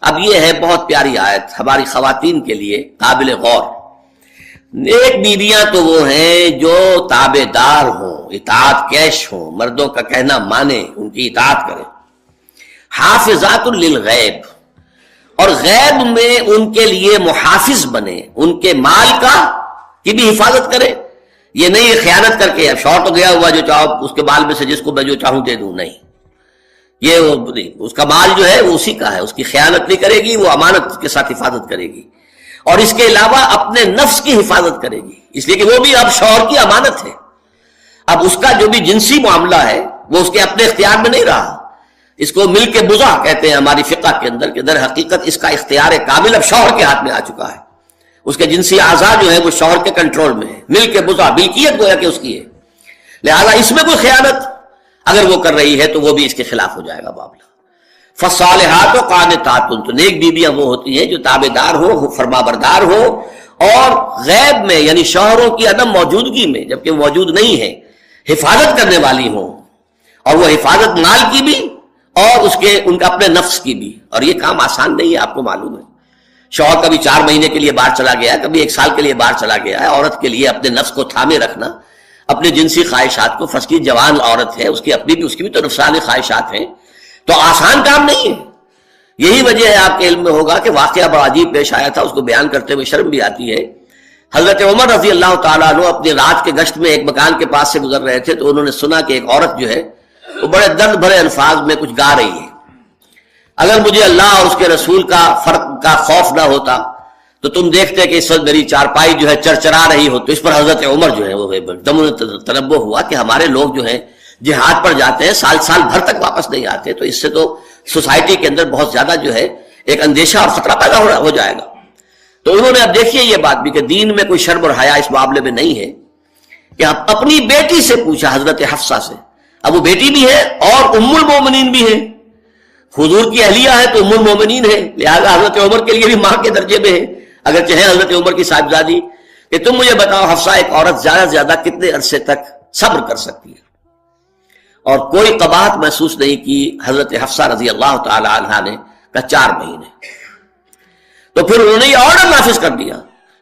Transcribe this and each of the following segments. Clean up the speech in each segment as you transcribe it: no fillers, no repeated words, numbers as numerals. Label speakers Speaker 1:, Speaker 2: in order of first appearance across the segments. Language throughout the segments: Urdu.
Speaker 1: اب یہ ہے بہت پیاری آیت ہماری خواتین کے لیے قابل غور. نیک بیویاں تو وہ ہیں جو تابع دار ہوں، اطاعت کیش ہوں، مردوں کا کہنا مانے، ان کی اطاعت کریں. حافظات للغیب، اور غیب میں ان کے لیے محافظ بنے، ان کے مال کی بھی حفاظت کرے. یہ نہیں خیانت کر کے اب شوہر تو گیا ہوا جو چاہو اس کے مال میں سے جس کو میں جو چاہوں دے دوں، نہیں، یہ اس کا مال جو ہے وہ اسی کا ہے، اس کی خیانت نہیں کرے گی، وہ امانت کے ساتھ حفاظت کرے گی. اور اس کے علاوہ اپنے نفس کی حفاظت کرے گی، اس لیے کہ وہ بھی اب شوہر کی امانت ہے. اب اس کا جو بھی جنسی معاملہ ہے وہ اس کے اپنے اختیار میں نہیں رہا. اس کو مل کے بزا کہتے ہیں ہماری فقہ کے اندر، کہ در حقیقت اس کا اختیار کامل اب شوہر کے ہاتھ میں آ چکا ہے. اس کے جنسی اعضاء جو ہے وہ شوہر کے کنٹرول میں ہے. مل کے بزا، ملکیت گویا کہ اس کی ہے. لہذا اس میں کوئی خیانت اگر وہ کر رہی ہے تو وہ بھی اس کے خلاف ہو جائے گا معاملہ. فالصالحات قانتات، تو نیک بیویاں وہ ہوتی ہیں جو تابع دار ہو، فرما بردار ہو، اور غیب میں یعنی شوہروں کی عدم موجودگی میں جبکہ وہ موجود نہیں ہے حفاظت کرنے والی ہوں. اور وہ حفاظت مال کی بھی اور ان کا اپنے نفس کی بھی. اور یہ کام آسان نہیں ہے، آپ کو معلوم ہے. شوہر کبھی 4 مہینے کے لیے باہر چلا گیا ہے، کبھی 1 سال کے لیے باہر چلا گیا ہے. عورت کے لیے اپنے نفس کو تھامے رکھنا، اپنے جنسی خواہشات کو، فرض کی جوان عورت ہے، اس کی بھی تو نفسانی خواہشات ہیں، تو آسان کام نہیں ہے. یہی وجہ ہے، آپ کے علم میں ہوگا کہ واقعہ بڑا عجیب پیش آیا تھا، اس کو بیان کرتے ہوئے شرم بھی آتی ہے. حضرت عمر رضی اللہ تعالیٰ عنہ اپنی رات کے گشت میں ایک مکان کے پاس سے گزر رہے تھے، تو انہوں نے سنا کہ ایک عورت جو ہے وہ بڑے درد بھرے الفاظ میں کچھ گا رہی ہے. اگر مجھے اللہ اور اس کے رسول کا فرق کا خوف نہ ہوتا تو تم دیکھتے کہ اس وقت میری چارپائی جو ہے چرچرا رہی ہو. تو اس پر حضرت عمر جو ہے وہ دم تنبہ ہوا کہ ہمارے لوگ جو ہیں جہاد پر جاتے ہیں، سال بھر تک واپس نہیں آتے، تو اس سے تو سوسائٹی کے اندر بہت زیادہ جو ہے ایک اندیشہ اور خطرہ پیدا ہو جائے گا. تو انہوں نے اب دیکھیے یہ بات بھی کہ دین میں کوئی شرم اور حیا اس معاملے میں نہیں ہے، کہ اپنی بیٹی سے پوچھا، حضرت حفصہ سے. اب وہ بیٹی بھی ہے اور ام المومنین بھی ہے، حضور کی اہلیہ ہے تو ام المومنین ہے، لہذا حضرت عمر کے لیے بھی ماں کے درجے میں ہے، اگرچہ ہے حضرت عمر کی صاحبزادی. کہ تم مجھے بتاؤ حفصہ، ایک عورت زیادہ سے زیادہ کتنے عرصے تک صبر کر سکتی ہے؟ اور کوئی قباحت محسوس نہیں کی حضرت حفصہ رضی اللہ تعالی عنہا نے، کہا 4 مہینے. تو پھر انہوں نے یہ آرڈر نافذ کر دیا،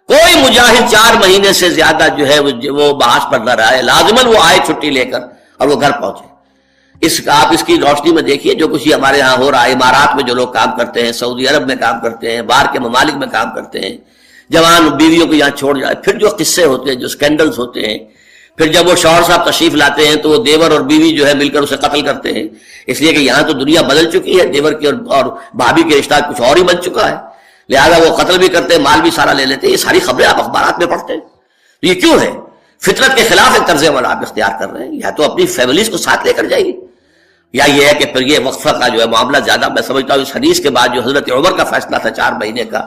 Speaker 1: کوئی مجاہد 4 مہینے سے زیادہ جو ہے وہ بحث پر نہ رہے، لازماً وہ آئے چھٹی لے کر اور وہ گھر پہنچے. آپ اس کی روشنی میں دیکھیے جو کچھ ہمارے ہاں ہو رہا ہے، امارات میں جو لوگ کام کرتے ہیں، سعودی عرب میں کام کرتے ہیں، باہر کے ممالک میں کام کرتے ہیں، جوان بیویوں کو یہاں چھوڑ جائے، پھر جو قصے ہوتے ہیں، جو سکینڈلز ہوتے ہیں، پھر جب وہ شوہر صاحب تشریف لاتے ہیں تو وہ دیور اور بیوی جو ہے مل کر اسے قتل کرتے ہیں، اس لیے کہ یہاں تو دنیا بدل چکی ہے، دیور کی اور بھابھی کے رشتہ کچھ اور ہی بن چکا ہے، لہذا وہ قتل بھی کرتے ہیں، مال بھی سارا لے لیتے ہیں. یہ ساری خبریں آپ اخبارات میں پڑھتے ہیں. تو یہ کیوں ہے؟ فطرت کے خلاف ایک طرز عمل آپ اختیار کر رہے ہیں. یا تو اپنی فیملیز کو ساتھ لے کر جائیے، یا یہ ہے کہ پھر یہ وقفہ کا جو ہے معاملہ زیادہ، میں سمجھتا ہوں اس حدیث کے بعد جو حضرت عمر کا فیصلہ تھا 4 مہینے کا،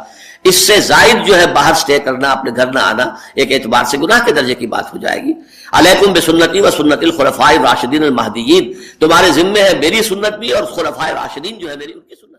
Speaker 1: اس سے زائد جو ہے باہر سٹے کرنا، اپنے گھر نہ آنا، ایک اعتبار سے گناہ کے درجے کی بات ہو جائے گی. علیکم بسنتی و سنت الخلفاء الراشدین المہدیین، تمہارے ذمے ہے میری سنت بھی اور خلفاء راشدین جو ہے میری ان کی سنت.